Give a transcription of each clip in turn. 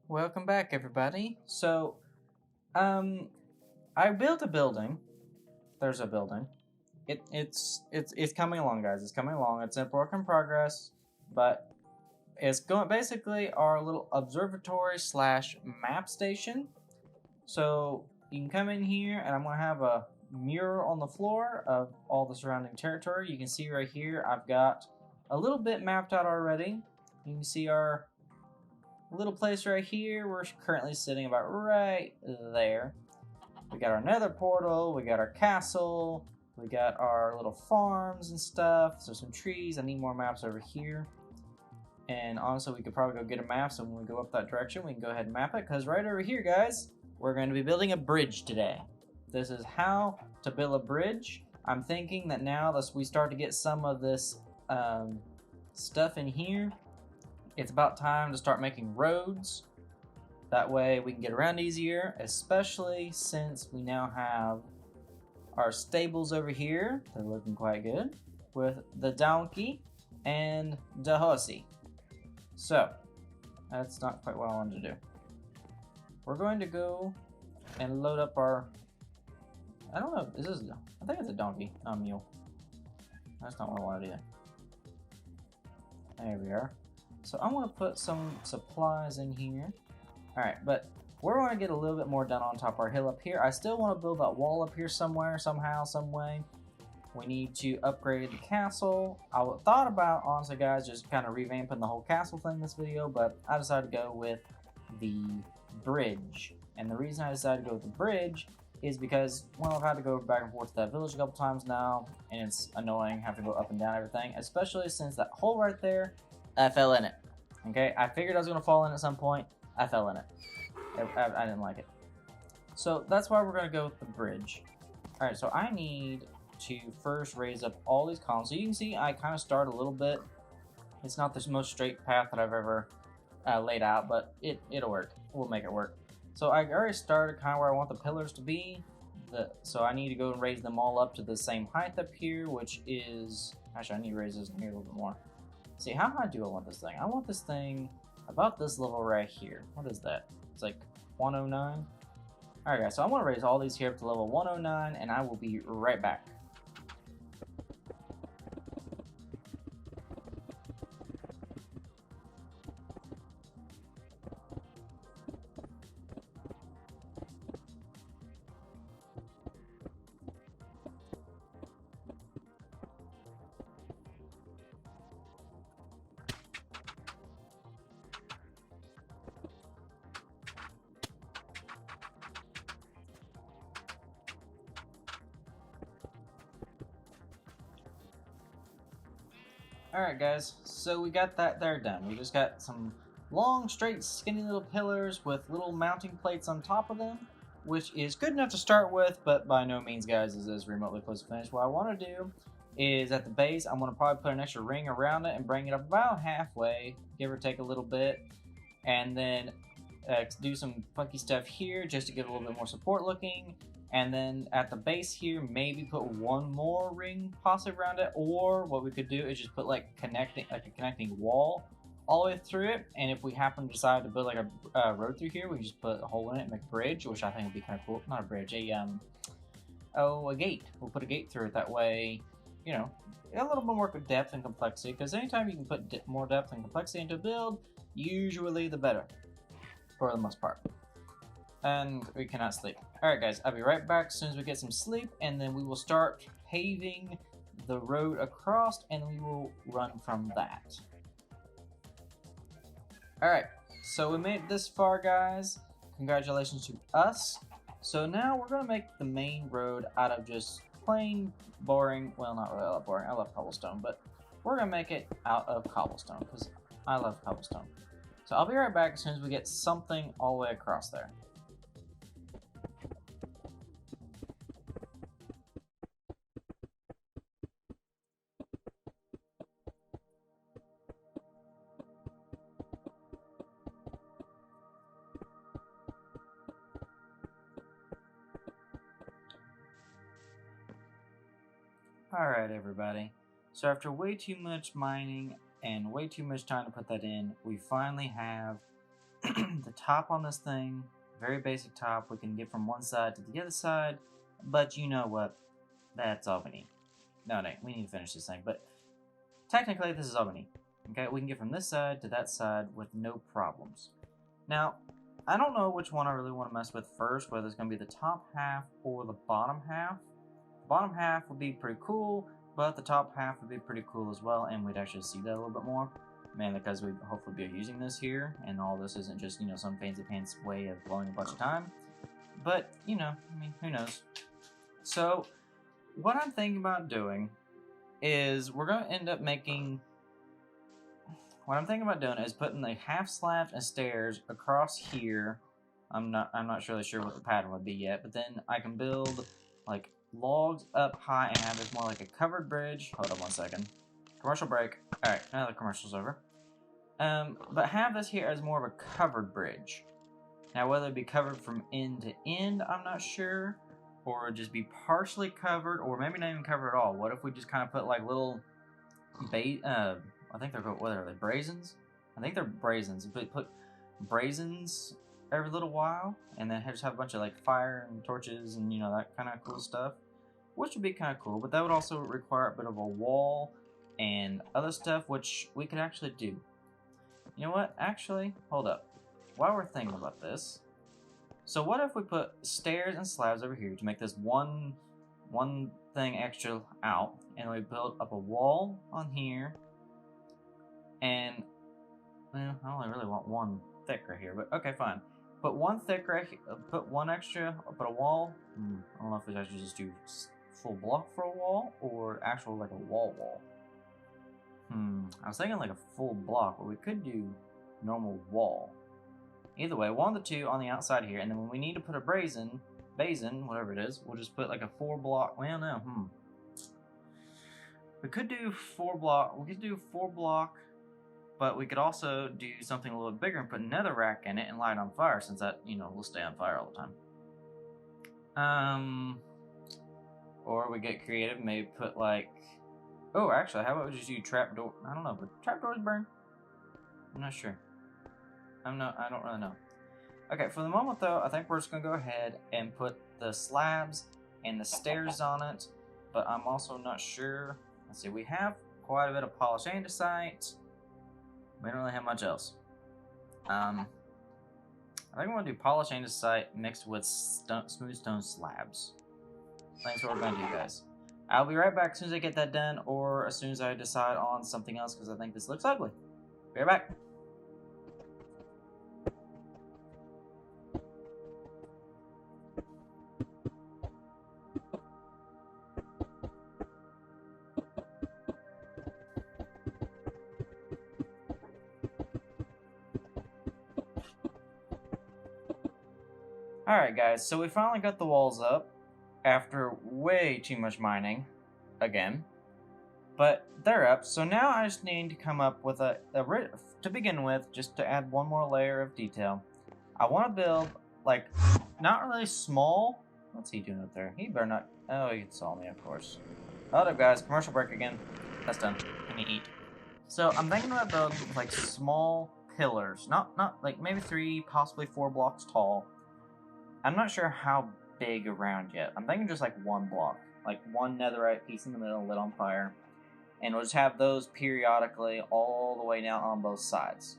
Welcome back, everybody. Um, I built a building. There's a building. It's coming along, guys. It's coming along. It's in work in progress, but it's going basically our little observatory slash map station. So you can come in here, and I'm gonna have a mural on the floor of all the surrounding territory. You can see right here, I've got a little bit mapped out already. You can see our little place right here. We're currently sitting about right there. We got our nether portal, we got our castle, we got our little farms and stuff. So some trees. I need more maps over here. And honestly, we could probably go get a map, so when we go up that direction, we can go ahead and map it. Because right over here, guys, we're going to be building a bridge today. This is how to build a bridge. I'm thinking that now that we start to get some of this stuff in here, it's about time to start making roads. That way we can get around easier, especially since we now have our stables over here. They're looking quite good with the donkey and the horsey. So, that's not quite what I wanted to do. We're going to go and load up our... I don't know, is this... I think it's a donkey, not a mule. That's not what I wanted to do. There we are. So I want to put some supplies in here. Alright, but we're going to get a little bit more done on top of our hill up here. I still want to build that wall up here somewhere, somehow, some way. We need to upgrade the castle. I thought about, honestly guys, just kind of revamping the whole castle thing this video, but I decided to go with the bridge. And the reason I decided to go with the bridge is because, well, I've had to go back and forth to that village a couple times now, and it's annoying having to go up and down everything, especially since that hole right there, I fell in it. Okay, I figured I was going to fall in at some point. I fell in it. I didn't like it. So that's why we're going to go with the bridge. Alright, so I need to first raise up all these columns. So you can see I kind of start a little bit. It's not the most straight path that I've ever laid out, but it'll work. We'll make it work. So I already started kind of where I want the pillars to be. So I need to go and raise them all up to the same height up here, which is... Actually, I need to raise this here a little bit more. See, how high do I want this thing? I want this thing about this level right here. What is that? It's like 109. Alright guys, so I want to raise all these here up to level 109, and I will be right back. Alright guys, so we got that there done. We just got some long, straight, skinny little pillars with little mounting plates on top of them, which is good enough to start with, but by no means, guys, is this remotely close to finish. What I want to do is at the base, I'm going to probably put an extra ring around it and bring it up about halfway, give or take a little bit, and then do some funky stuff here just to give it a little bit more support looking. And then at the base here, maybe put one more ring possibly around it, or what we could do is just put like a connecting wall all the way through it. And if we happen to decide to build like a road through here, we can just put a hole in it and make a bridge, which I think would be kind of cool. Not a bridge, a gate. We'll put a gate through it. That way, you know, a little bit more depth and complexity. Because anytime you can put more depth and complexity into a build, usually the better, for the most part. And we cannot sleep. Alright guys, I'll be right back as soon as we get some sleep, and then we will start paving the road across, and we will run from that. Alright, so we made it this far, guys. Congratulations to us. So now we're going to make the main road out of just plain, boring, well, not really that boring, I love cobblestone, but we're going to make it out of cobblestone, because I love cobblestone. So I'll be right back as soon as we get something all the way across there. Alright everybody, so after way too much mining and way too much time to put that in, we finally have the top on this thing, very basic top, we can get from one side to the other side, but you know what? That's all we need. No, we need to finish this thing, but technically this is all we need. Okay, we can get from this side to that side with no problems. Now, I don't know which one I really want to mess with first, whether it's going to be the top half or the bottom half. The bottom half would be pretty cool, but the top half would be pretty cool as well, and we'd actually see that a little bit more. Mainly because we'd hopefully be using this here, and all this isn't just, some fancy pants way of blowing a bunch of time. But, I mean, who knows. So, what I'm thinking about doing is we're going to end up making... What I'm thinking about doing is putting the half slabs and stairs across here. I'm not really sure what the pattern would be yet, but then I can build, like, logs up high and have this more like a covered bridge. Hold on one second. Commercial break. Alright, now the commercial's over. But have this here as more of a covered bridge. Now, whether it be covered from end to end, I'm not sure. Or just be partially covered, or maybe not even covered at all. What if we just kind of put like little I think they're, what are they, brazens? I think they're brazens. But put brazens every little while, and then just have a bunch of like fire and torches and that kind of cool stuff, which would be kind of cool. But that would also require a bit of a wall and other stuff, which we could actually do. You know what? Actually, hold up. While we're thinking about this, so what if we put stairs and slabs over here to make this one thing extra out, and we build up a wall on here, and well, I only really want one thick right here, but okay, fine. Put one thick right here, put one extra, put a wall. I don't know if we actually just do full block for a wall, or actual like a wall. I was thinking like a full block, but we could do normal wall. Either way, one of the two on the outside here, and then when we need to put a basin, whatever it is, we'll just put like a 4 block. Well, no, we could do 4 block. We could do 4 block, but we could also do something a little bit bigger and put another rack in it and light it on fire, since that will stay on fire all the time. Or we get creative, maybe put like, oh, actually, how about we just do trapdoor? I don't know, but trapdoors burn. I'm not sure. I don't really know. Okay, for the moment though, I think we're just gonna go ahead and put the slabs and the stairs on it, but I'm also not sure. Let's see, we have quite a bit of polished andesite. We don't really have much else. I think we want to do polished andesite mixed with smooth stone slabs. That's what we're gonna do, guys. I'll be right back as soon as I get that done, or as soon as I decide on something else, because I think this looks ugly. Be right back. Alright guys, so we finally got the walls up after way too much mining, again. But they're up, so now I just need to come up with to begin with, just to add one more layer of detail. I want to build, like, not really small. What's he doing up there? He better not, oh, he saw me, of course. Hold up guys, commercial break again. That's done. Let me eat. So I'm thinking about building, like, small pillars. Not like, maybe 3, possibly 4 blocks tall. I'm not sure how big around yet. I'm thinking just like 1 block. Like 1 netherite piece in the middle lit on fire. And we'll just have those periodically all the way down on both sides.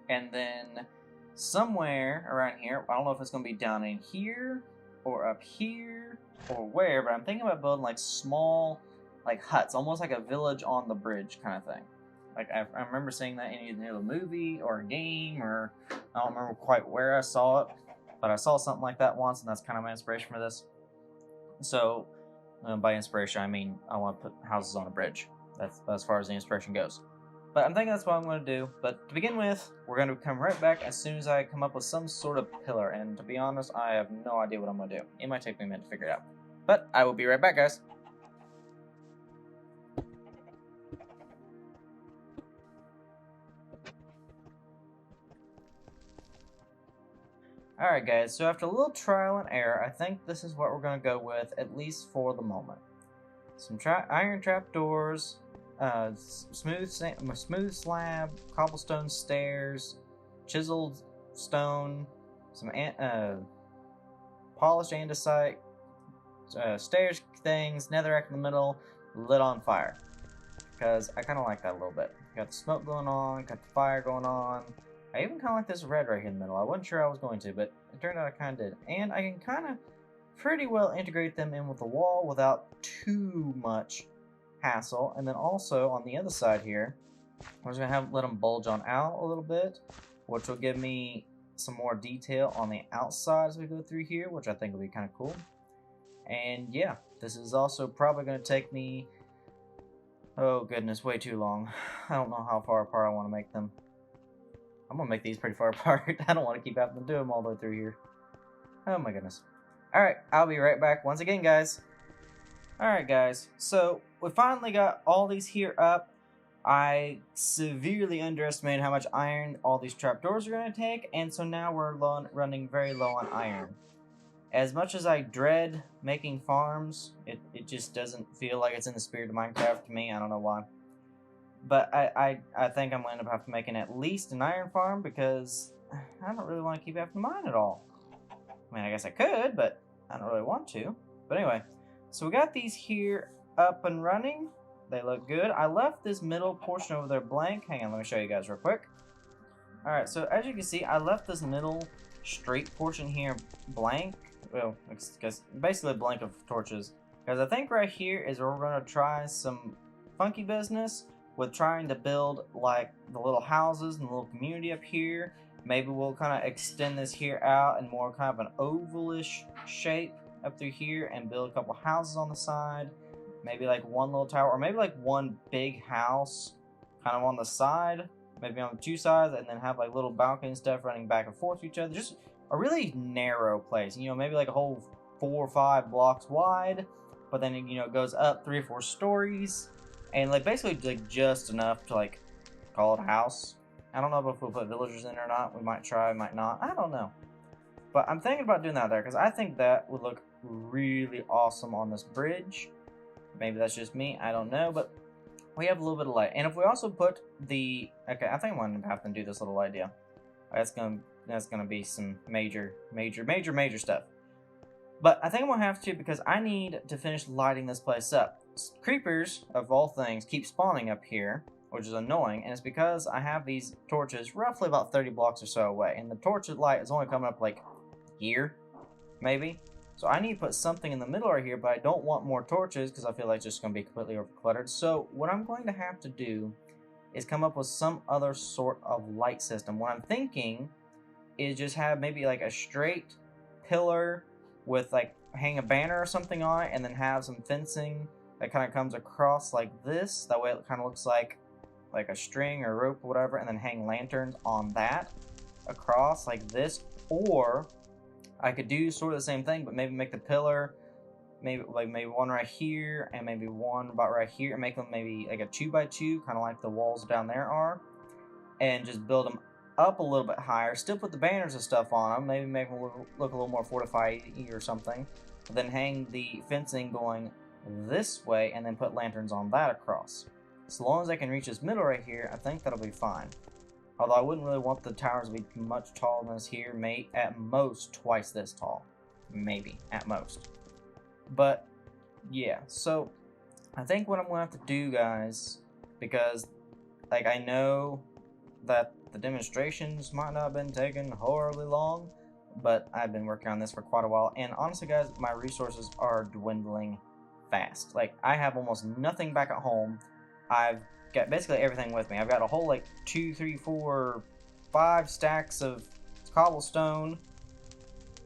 And then somewhere around here, I don't know if it's going to be down in here, or up here, or where, but I'm thinking about building like small like huts, almost like a village on the bridge kind of thing. Like I remember seeing that in either a movie or a game, or I don't remember quite where I saw it. But I saw something like that once, and that's kind of my inspiration for this. So, by inspiration, I mean I want to put houses on a bridge. That's as far as the inspiration goes. But I'm thinking that's what I'm going to do. But to begin with, we're going to come right back as soon as I come up with some sort of pillar. And to be honest, I have no idea what I'm going to do. It might take me a minute to figure it out. But I will be right back, guys. Alright guys, so after a little trial and error, I think this is what we're going to go with, at least for the moment. Some iron trapdoors, smooth slab, cobblestone stairs, chiseled stone, some polished andesite, stairs things, netherrack in the middle, lit on fire. Because I kind of like that a little bit. Got the smoke going on, got the fire going on. I even kind of like this red right here in the middle. I wasn't sure I was going to, but it turned out I kind of did. And I can kind of pretty well integrate them in with the wall without too much hassle. And then also on the other side here, I'm just gonna let them bulge on out a little bit, which will give me some more detail on the outside as we go through here, which I think will be kind of cool. And yeah, this is also probably going to take me, oh goodness, way too long. I don't know how far apart I want to make them. I'm going to make these pretty far apart. I don't want to keep having to do them all the way through here. Oh my goodness. Alright, I'll be right back once again, guys. Alright, guys. So, we finally got all these here up. I severely underestimated how much iron all these trapdoors are going to take, and so now we're running very low on iron. As much as I dread making farms, it just doesn't feel like it's in the spirit of Minecraft to me. I don't know why. But I think I'm going to end up having to making at least an iron farm because I don't really want to keep having to mine at all. I mean, I guess I could, but I don't really want to. But anyway, so we got these here up and running. They look good. I left this middle portion over there blank. Hang on, let me show you guys real quick. Alright, so as you can see, I left this middle straight portion here blank. Well, it's basically a blank of torches. Because I think right here is where we're going to try some funky business with trying to build like the little houses and the little community up here. Maybe we'll kind of extend this here out in more kind of an ovalish shape up through here and build a couple houses on the side. Maybe like one little tower, or maybe like one big house kind of on the side. Maybe on the two sides, and then have like little balcony and stuff running back and forth to each other. Just a really narrow place, you know, maybe like a whole 4 or 5 blocks wide, but then it, you know, goes up 3 or 4 stories, and like basically like just enough to like call it a house. I don't know if we'll put villagers in or not. We might try, might not. I don't know, but I'm thinking about doing that there because I think that would look really awesome on this bridge. Maybe that's just me. I don't know, but we have a little bit of light, and if we also put the I think I'm gonna have to do this little idea. That's gonna be some major stuff. But I think I'm gonna have to because I need to finish lighting this place up. Creepers, of all things, keep spawning up here, which is annoying, and it's because I have these torches roughly about 30 blocks or so away, and the torch light is only coming up like here, maybe. So I need to put something in the middle right here, but I don't want more torches because I feel like it's just going to be completely overcluttered. So what I'm going to have to do is come up with some other sort of light system. What I'm thinking is just have maybe like a straight pillar with like hang a banner or something on it, and then have some fencing that kind of comes across like this. That way it kind of looks like a string or rope or whatever, and then hang lanterns on that across like this. Or I could do sort of the same thing, but maybe make the pillar maybe one right here and maybe one about right here, and make them maybe like a 2x2, kind of like the walls down there are, and just build them up a little bit higher. Still put the banners and stuff on them, maybe make them look a little more fortified or something. But then hang the fencing going this way, and then put lanterns on that across. As long as I can reach this middle right here, I think that'll be fine. Although I wouldn't really want the towers to be much taller than this here. At most twice this tall. Maybe, at most. But, yeah. So, I think what I'm going to have to do, guys, because, like, I know that the demonstrations might not have been taking horribly long, but I've been working on this for quite a while. And honestly, guys, my resources are dwindling fast. Like, I have almost nothing back at home. I've got basically everything with me. I've got a whole like 2, 3, 4, 5 stacks of cobblestone,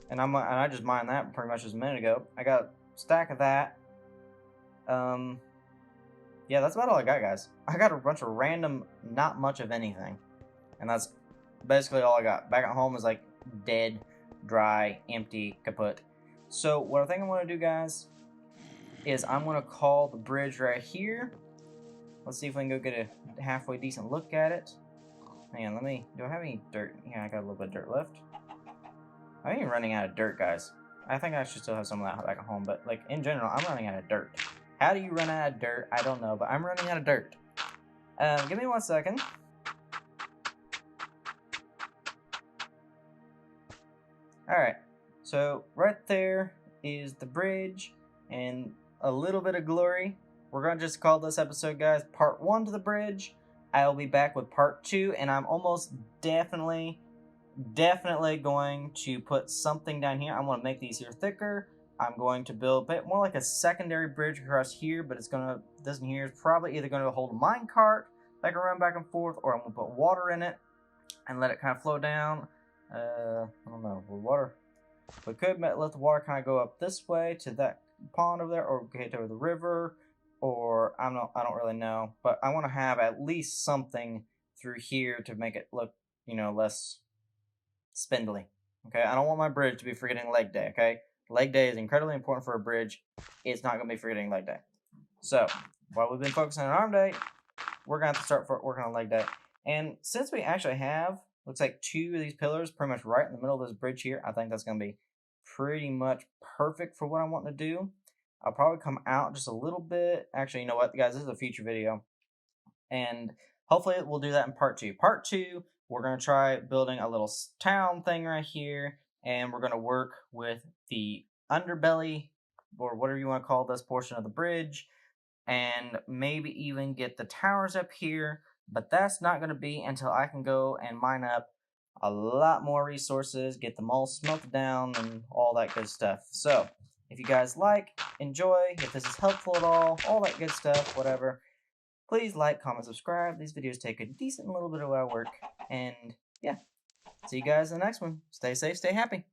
and I just mined that pretty much just a minute ago. I got a stack of that. Yeah, that's about all I got, guys. I got a bunch of random, not much of anything, and that's basically all I got. Back at home is like dead, dry, empty, kaput. So what I think I'm going to do, guys, is I'm going to call the bridge right here. Let's see if we can go get a halfway decent look at it. Hang on, do I have any dirt? Yeah, I got a little bit of dirt left. I ain't running out of dirt, guys. I think I should still have some of that back at home, but like in general, I'm running out of dirt. How do you run out of dirt? I don't know, but I'm running out of dirt. Give me 1 second. Alright, so right there is the bridge and a little bit of glory. We're going to just call this episode, guys, part 1 to the bridge. I'll be back with part 2, and I'm almost definitely going to put something down here. I'm going to make these here thicker. I'm going to build a bit more like a secondary bridge across here, but this in here is probably either going to hold a mine cart that can run back and forth, or I'm going to put water in it and let it kind of flow down. I don't know, with water. We could let the water kind of go up this way to that pond over there, or get over the river, or I don't really know. But I want to have at least something through here to make it look, less spindly. Okay, I don't want my bridge to be forgetting leg day. Okay, leg day is incredibly important for a bridge. It's not going to be forgetting leg day. So while we've been focusing on arm day, we're going to have to start working on leg day. And since we actually have, looks like 2 of these pillars pretty much right in the middle of this bridge here, I think that's going to be pretty much perfect for what I'm wanting to do. I'll probably come out just a little bit. Actually, you know what, guys? This is a future video. And hopefully we'll do that in part 2. Part 2, we're going to try building a little town thing right here. And we're going to work with the underbelly, or whatever you want to call this portion of the bridge. And maybe even get the towers up here. But that's not going to be until I can go and mine up a lot more resources, get them all smelted down, and all that good stuff. So, if you guys enjoy, if this is helpful at all that good stuff, whatever, please like, comment, subscribe. These videos take a decent little bit of our work. And yeah, see you guys in the next one. Stay safe, stay happy.